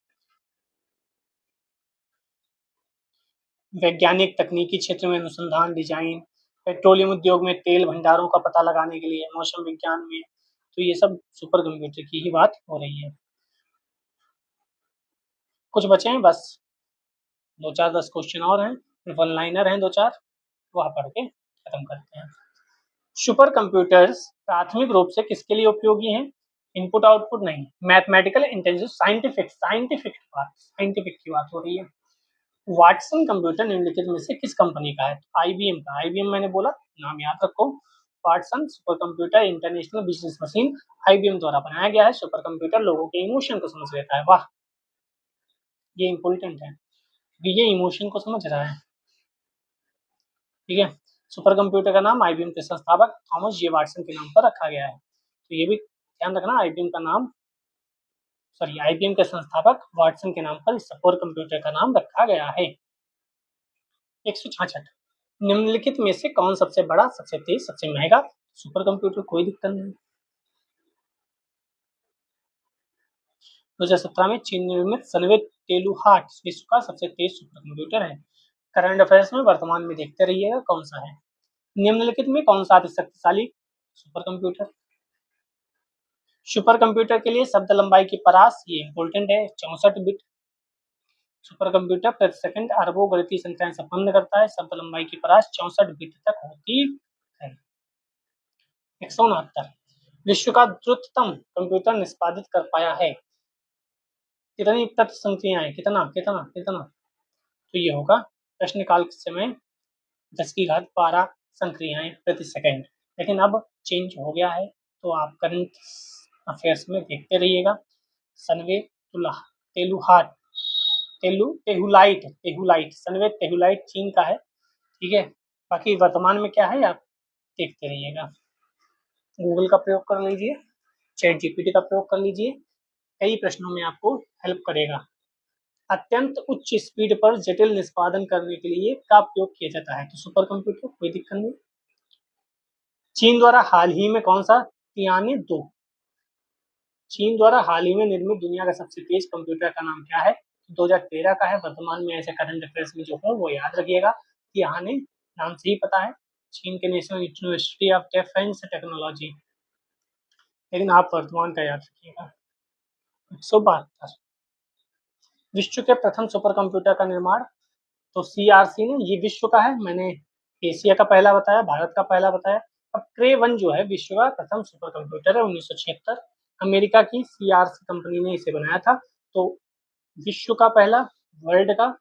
[SPEAKER 1] वैज्ञानिक तकनीकी क्षेत्र में अनुसंधान डिजाइन, पेट्रोलियम उद्योग में तेल भंडारों का पता लगाने के लिए, मौसम विज्ञान में, तो ये सब सुपर कंप्यूटर की ही बात हो रही है। कुछ बचे हैं बस, 2-4-10 क्वेश्चन और हैं, वन लाइनर हैं 2-4, वह पढ़ के खत्म करते हैं। सुपर कंप्यूटर्स प्राथमिक रूप से किसके लिए उपयोगी हैं? इनपुट आउटपुट नहीं, मैथमेटिकल इंटेलिजेंस, साइंटिफिक की बात हो रही है। वाटसन कंप्यूटर निम्नलिखित में से किस कंपनी का है? आईबीएम का। आईबीएम मैंने बोला, नाम याद रखो। Watson super computer international business machine IBM द्वारा बनाया गया है। सुपर कंप्यूटर लोगों के इमोशन को समझ लेता है। वाह, ये इंपॉर्टेंट है, ये इमोशन को समझ रहा है। ठीक है, सुपर कंप्यूटर का नाम आईबीएम के संस्थापक थॉमस जे वाटसन के नाम पर रखा गया है। तो ये भी ध्यान रखना, आईबीएम के संस्थापक वाटसन के नाम पर इस सुपर कंप्यूटर का नाम रखा गया है। 166 निम्नलिखित में से कौन सबसे बड़ा, सबसे तेज, सबसे महंगा सुपर कंप्यूटर? कोई दिक्कत नहीं। 2017 में चीन निर्मित सनवे टेलुहाट विश्व का सबसे तेज सुपर कंप्यूटर है। करंट अफेयर्स में वर्तमान में देखते रहिएगा कौन सा है। निम्नलिखित में कौन सा अति शक्तिशाली सुपर कंप्यूटर? सुपर कंप्यूटर के लिए शब्द लंबाई की परास, ये इंपॉर्टेंट है, 64 बिट। सुपर कंप्यूटर प्रति सेकंड अरबों गणितीय संख्याएं संपन्न करता है। शब्द लंबाई की परास 64 बिट तक होती है। 169 विश्व का द्रुततम कंप्यूटर निष्पादित कर पाया है। कितनी तत्व संख्याएं, कितना कितना कितना? तो ये होगा प्रश्न काल के समय 10⁻12 संक्रियाएं प्रति सेकंड। लेकिन अब चेंज हो गया है, तो आप करंट अफेयर्स में देखते रहिएगा। सनवे तेलुहाट तेहुलाइट सनवे तेहुलाइट चीन का है। ठीक है, बाकी वर्तमान में क्या है आप देखते रहिएगा। गूगल का प्रयोग कर लीजिए, चैट जीपीटी का प्रयोग कर लीजिए, कई प्रश्नों में आपको हेल्प करेगा। अत्यंत उच्च स्पीड पर जटिल निष्पादन करने के लिए का प्रयोग किया जाता है? तो सुपर कंप्यूटर, कोई दिक्कत नहीं। चीन द्वारा हाल ही में कौन सा तियाने 2 चीन द्वारा हाल ही में निर्मित दुनिया का सबसे तेज कंप्यूटर का नाम क्या है? 2013 का है। वर्तमान में ऐसे करंट अफेयर्स में जो हो वो याद रखिएगा। तियाने नाम से ही पता है, चीन के national university of defence technology. लेकिन आप वर्तमान का याद रखिएगा। 172 विश्व के प्रथम सुपर कंप्यूटर का निर्माण? तो सीआरसी ने, ये विश्व का है, मैंने एशिया का पहला बताया, भारत का पहला बताया। अब क्रे 1 जो है विश्व का प्रथम सुपर कंप्यूटर है, 1976 अमेरिका की सीआरसी कंपनी ने इसे बनाया था। तो विश्व का पहला, वर्ल्ड का,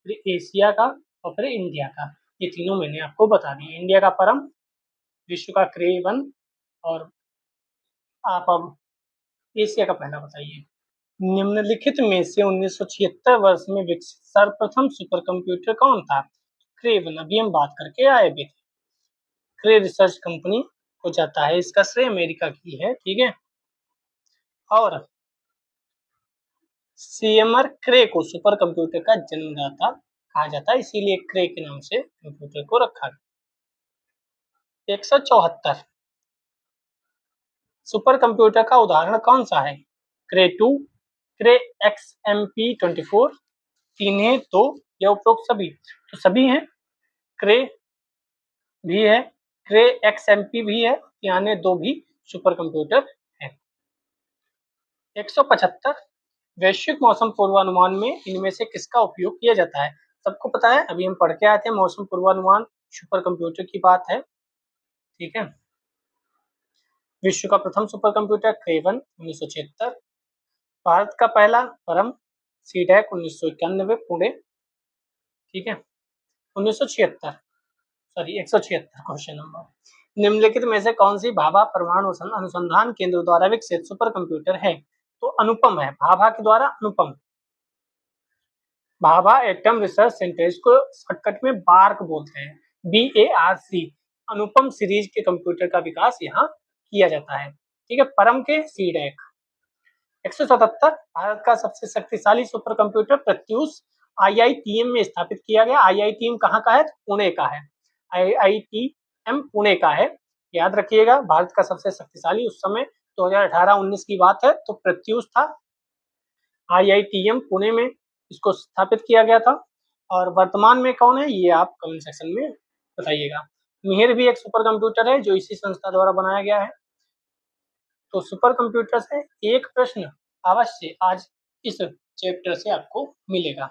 [SPEAKER 1] फिर एशिया का और फिर इंडिया का, ये तीनों मैंने आपको बता दिए। इंडिया का परम, विश्व का क्रे 1 और आप अब एशिया का पहला बताइए। निम्नलिखित में से 1976 वर्ष में विकसित सर्वप्रथम सुपर कंप्यूटर कौन था? क्रे 1, अभी हम बात करके आए भी थे। क्रे रिसर्च कंपनी को जाता है, इसका श्रेय अमेरिका की है। ठीक है, और सीएमआर क्रे को सुपर कंप्यूटर का जन्मदाता कहा जाता है, इसीलिए क्रे के नाम से कंप्यूटर को रखा गया। 174 सुपर कंप्यूटर का उदाहरण कौन सा है? क्रे 2, क्रे XMP24, तीन तो या उपरोक्त सभी? तो सभी हैं, क्रे भी है, क्रे XMP भी है, यानी 2 भी सुपर कंप्यूटर है। 175 वैश्विक मौसम पूर्वानुमान में इनमें से किसका उपयोग किया जाता है? सबको पता है, अभी हम पढ़ के आए थे, मौसम पूर्वानुमान सुपर कंप्यूटर की बात है। ठीक है, विश्व का प्रथम सुपर कंप्यूटर क्रे 1 1976, भारत का पहला परम सीडैक 1991 पुणे। ठीक है, 1976 सॉरी 176 क्वेश्चन नंबर। निम्नलिखित में से कौन सी भाभा परमाणु अनुसंधान केंद्र द्वारा विकसित सुपर कंप्यूटर है? तो अनुपम है, भाभा के द्वारा अनुपम। भाभा एटम रिसर्च सेंटर, इसको शॉर्टकट में बार्क बोलते हैं, BARC। अनुपम सीरीज के कंप्यूटर का विकास यहाँ किया जाता है। ठीक है, परम के सीडेक। 177 भारत का सबसे शक्तिशाली सुपर कंप्यूटर प्रत्यूष IITM में स्थापित किया गया। IITM कहाँ का है? पुणे का है। IITM पुणे का है, याद रखिएगा। भारत का सबसे शक्तिशाली उस समय 2018-19 की बात है, तो प्रत्यूष था। IITM पुणे में इसको स्थापित किया गया था। और वर्तमान में कौन है, ये आप कमेंट सेक्शन में बताइएगा। मिहिर भी एक सुपर कंप्यूटर है जो इसी संस्था द्वारा बनाया गया है। तो सुपर कंप्यूटर से एक प्रश्न अवश्य आज इस चैप्टर से आपको मिलेगा,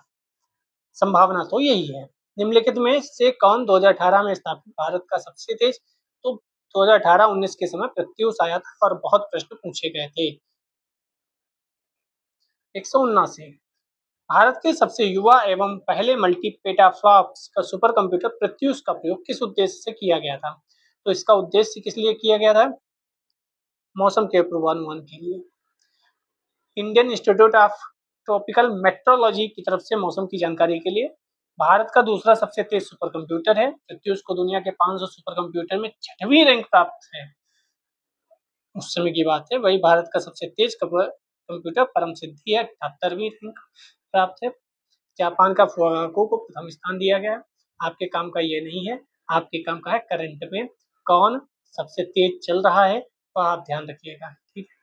[SPEAKER 1] संभावना तो यही है। निम्नलिखित में से कौन 2018 में स्थापित भारत का सबसे तेज? तो 2018-19 के समय प्रत्यूष आया था और बहुत प्रश्न पूछे गए थे। 179 भारत के सबसे युवा एवं पहले मल्टी पेटाफ्लॉप्स का सुपर कंप्यूटर प्रत्यूष का प्रयोग किस उद्देश्य से किया गया था? तो इसका उद्देश्य किस लिए किया गया था? मौसम के पूर्वानुमान के लिए। Indian institute of tropical metrology की तरफ से मौसम की जानकारी के लिए। भारत का दूसरा सबसे तेज सुपर कंप्यूटर है। प्रत्यूष को दुनिया के 500 सुपर कंप्यूटर में 6वीं रैंक प्राप्त है, उस समय की बात है। वही भारत का सबसे तेज कंप्यूटर परम सिद्धि है, 78वीं रैंक प्राप्त है। जापान का फुआको को प्रथम स्थान दिया गया। आपके काम का ये नहीं है, आपके काम का है करंट में कौन सबसे तेज चल रहा है, तो आप ध्यान रखिएगा। ठीक है,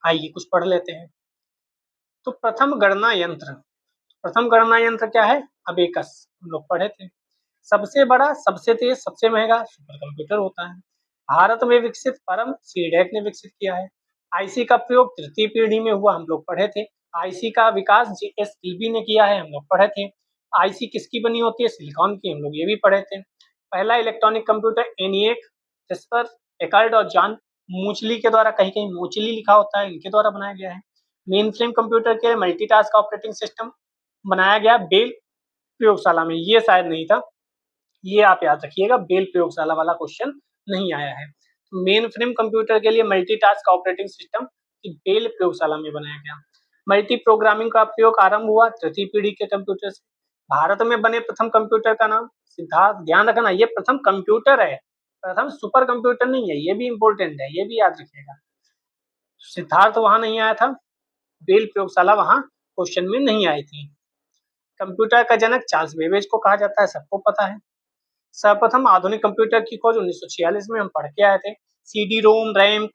[SPEAKER 1] आइए कुछ पढ़ लेते हैं। तो प्रथम गणना यंत्र क्या है? अबेकस, हम लोग पढ़े थे। सबसे बड़ा, सबसे तेज, सबसे महंगा सुपर कंप्यूटर होता है। भारत में विकसित परम सीडेक ने विकसित किया है। आईसी का प्रयोग तृतीय पीढ़ी में हुआ, हम लोग पढ़े थे। आईसी का विकास GSLV ने किया है, हम लोग पढ़े थे। आईसी किसकी बनी होती है? सिलिकॉन की, हम लोग ये भी पढ़े थे। पहला इलेक्ट्रॉनिक कंप्यूटर ENIAC, जिस पर एकर्ड और जॉन मूचली के द्वारा, कहीं कहीं मूचली लिखा होता है, इनके द्वारा बनाया गया है। मेन फ्रेम कंप्यूटर के मल्टीटास्क ऑपरेटिंग सिस्टम बनाया गया बेल प्रयोगशाला में। ये शायद नहीं था, ये आप याद रखिएगा, बेल प्रयोगशाला वाला क्वेश्चन नहीं आया है। मेन फ्रेम कंप्यूटर के लिए मल्टीटास्क ऑपरेटिंग सिस्टम बेल प्रयोगशाला में बनाया गया। मल्टी प्रोग्रामिंग का प्रयोग आरंभ हुआ तृतीय पीढ़ी के कंप्यूटर से। भारत में बने प्रथम कंप्यूटर का नाम सिद्धार्थ। ध्यान रखना, ये प्रथम कंप्यूटर है, प्रथम सुपर कंप्यूटर नहीं है, ये भी इंपॉर्टेंट है, ये भी याद रखिएगा। सिद्धार्थ वहां नहीं आया था, बेल प्रयोगशाला वहां क्वेश्चन में नहीं आई थी। कंप्यूटर का जनक चार्ल्स बेबेज को कहा जाता है, सबको पता है। सर्वप्रथम आधुनिक कंप्यूटर की खोज 1946 में हम पढ़ के आए थे। CD रोम, रैम,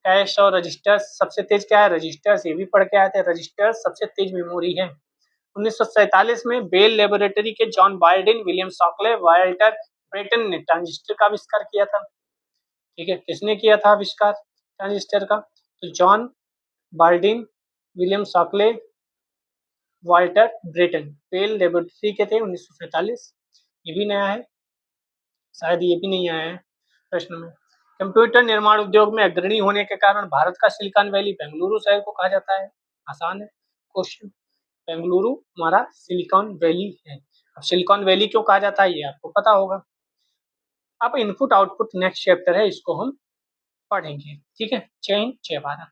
[SPEAKER 1] कैश और रजिस्टर्स। सबसे तेज क्या है? रजिस्टर्स, ये भी पढ़ के आए थे। रजिस्टर्स सबसे तेज मेमोरी है। 1947 में बेल लेबोरेटरी के John Bardeen, William Shockley, Walter Brattain ने ट्रांजिस्टर का आविष्कार किया था। ठीक है, किसने किया था आविष्कार ट्रांजिस्टर का? तो John Bardeen, William Shockley, Walter Brattain. Bell Laboratory के थे 1947। ये भी नया है, शायद ये भी नहीं आया है प्रश्न में। कंप्यूटर निर्माण उद्योग में अग्रणी होने के कारण भारत का सिलिकॉन वैली बेंगलुरु शहर को कहा जाता है। आसान है क्वेश्चन, बेंगलुरु हमारा सिलिकॉन वैली है। अब सिलिकॉन वैली क्यों कहा जाता है ये आपको पता होगा। अब इनपुट आउटपुट नेक्स्ट चैप्टर है, इसको हम पढ़ेंगे। ठीक है, जय हिंद, जय भारत।